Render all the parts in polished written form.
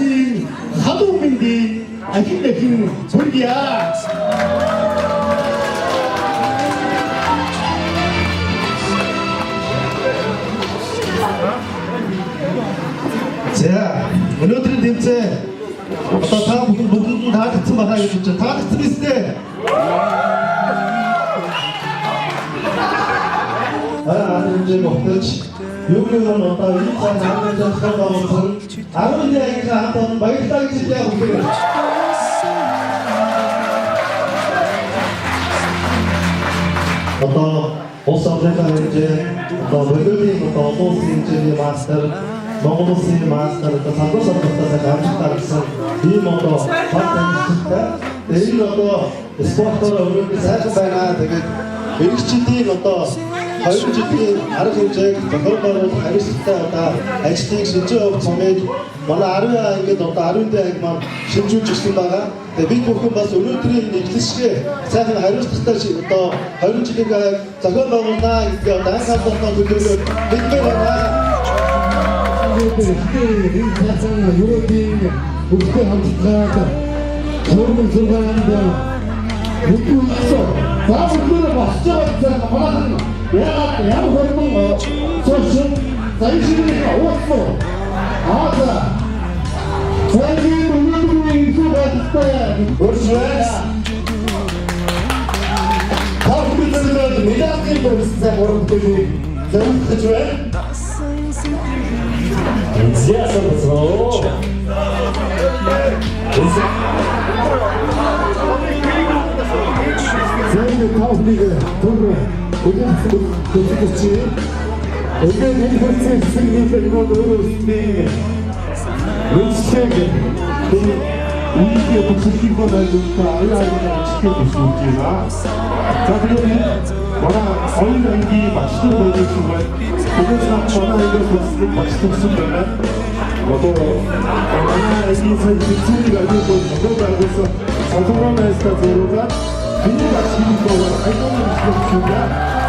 우리 하동민디 아직까지 소리야. 자, 오늘은 대체 다 모두 다 같은 말 하겠죠. 다 같은 있을 이제 뭐 그렇지. 요구는 어떤 일상 남녀전 서가면서 아무리 이야기가 한번 많이 따기 시작하고 그래. 어떤 보석대가 이제 어떤 외국인 어떤 소스인지 마스터 Mongolisy master the Santo Santo 감축하겠어. 이 모두 받는 이 모두 스포츠로 우리 사실 байна. тэгээд эргчдийн одоо хоёр жилийн арга хэмжээг тохиолдол хариуцлагатай одоо ажлыг шинжээ өгөх цомыг манай 10 ангид одоо 10 дэх анги маань шинжүүлж ирсэн байгаа. Тэгээд бид бүхэн бас өнөөдрийн нэглэшгээ сайхан хариуцлагатай одоо 20 жилийн зохион байгуулнаа гэдэг одоо анхаарал татсан төлөвлөлт бидний байна. 이 사상은 유럽인 국제 함축가가 젊은 순간인데 웃고 있어. 다음 그거를 봤죠? 말하는 내가 야구하는 거 소신 자유시민이가 왔어. 아자 자기 물건들이 입수가 있을 때 그렇지. 다음 그들은 미장님도 진짜 모르겠지. 잘못했죠? 인지하셨어. 저희는 가운데가 돈으로 고생했지. 오늘 이것을 승리되고 어렵습니다. 런치에게 우리의 복수기보다 좋다. 알라이를 지켜주시옵니다. 자, 그러면 뭐라 어린 연기 맛있는 거 해주시면 그것은 전화 이것을 맛있었으면 뭐도 하나 애기서 이승리가 되고 이거도 알고서 자동화 마스터 제로가 그녀가 지금 거와 활동을 시켜주시면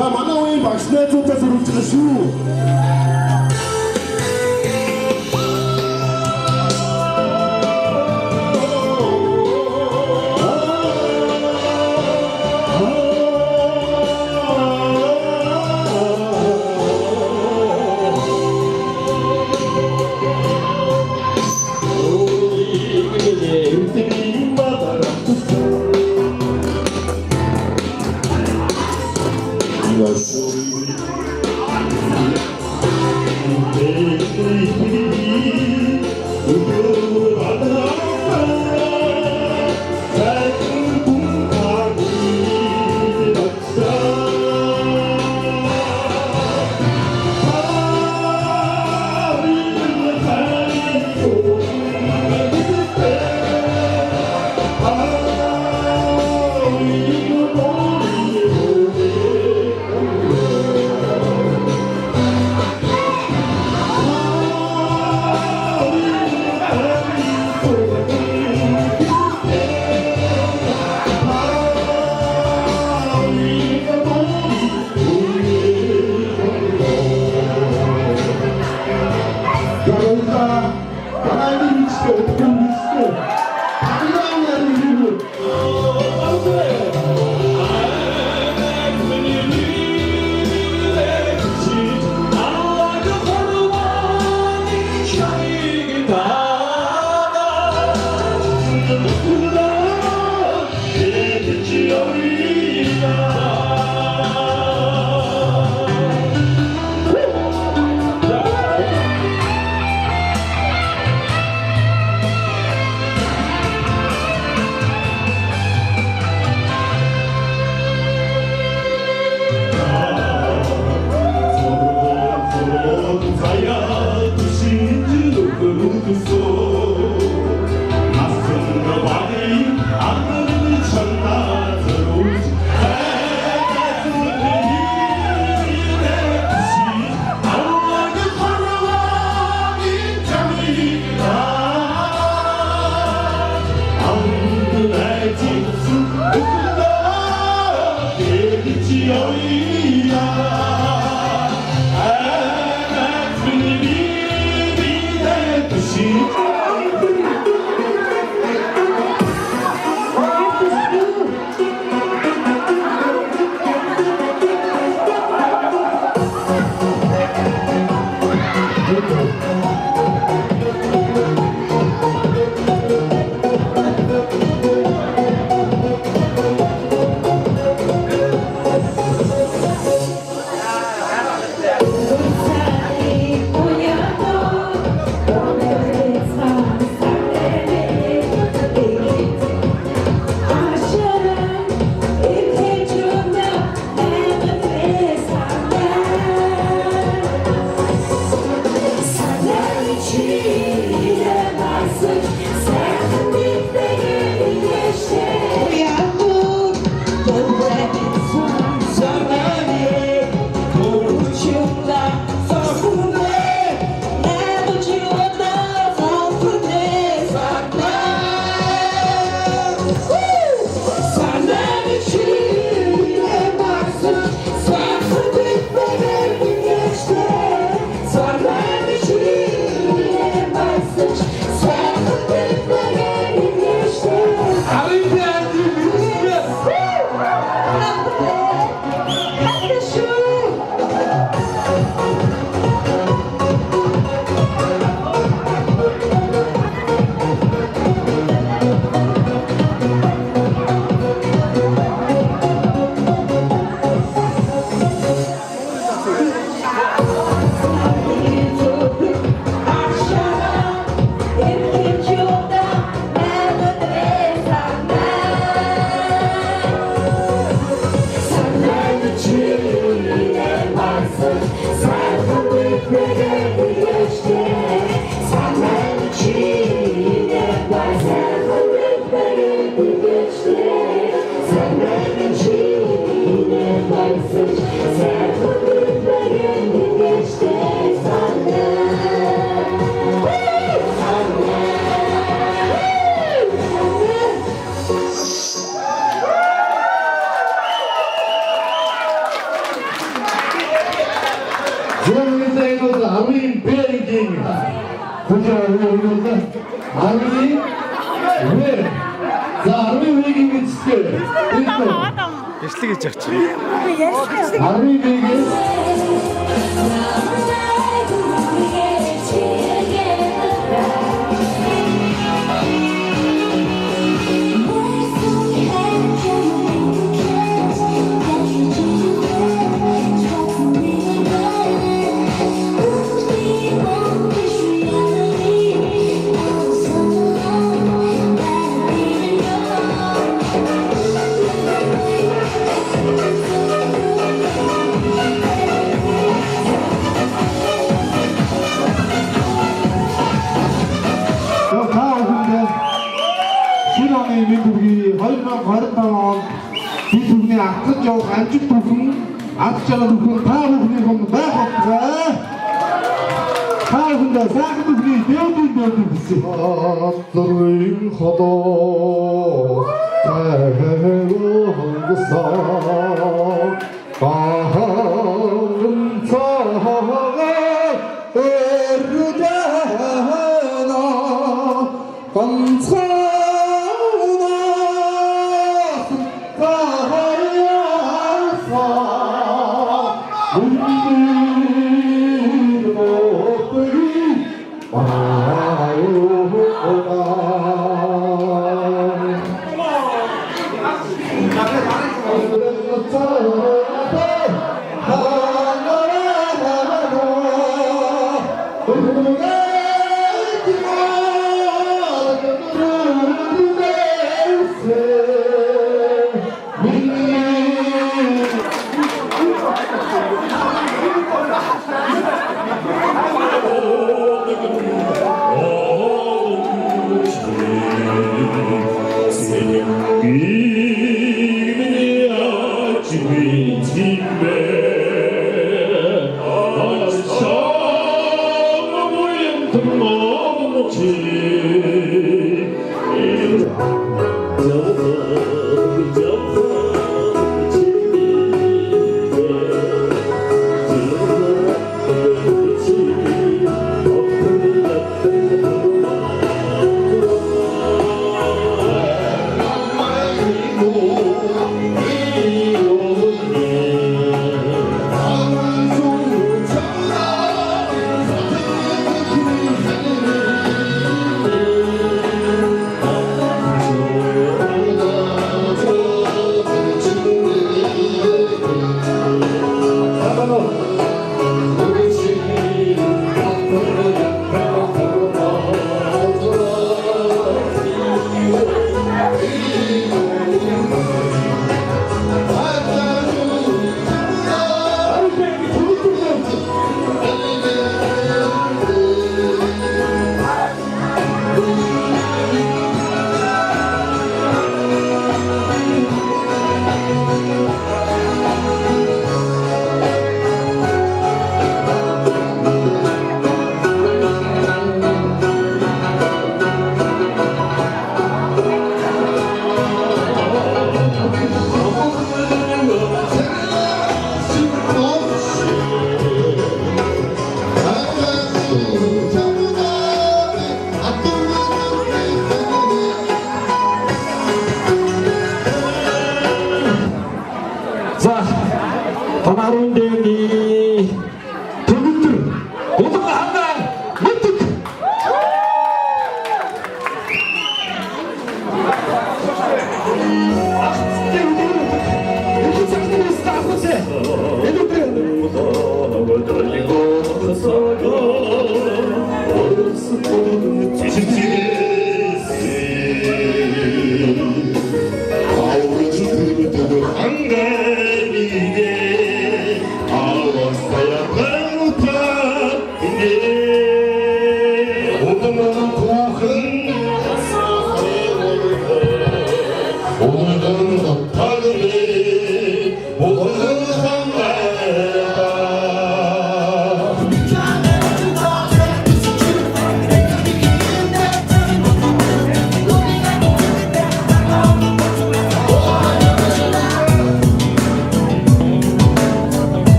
자, 만나오인 박신의 쪽에서 룩지르슈 Ярьслаг гэж явчих. Арми бэгийн Минь 2025 онд бид бүхний авах явах амжилт бүхэн ад жаргал бүхэн та бүхний хүнд байх болтугай. Та бүхэндээ сайхан бүхний дэвдэн хүсье. Адрын ходоо тайвангсан бахан цагаа эрдэнэ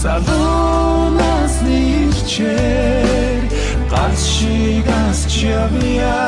Залуунаас нэрчээр ганц шиг асч явъя.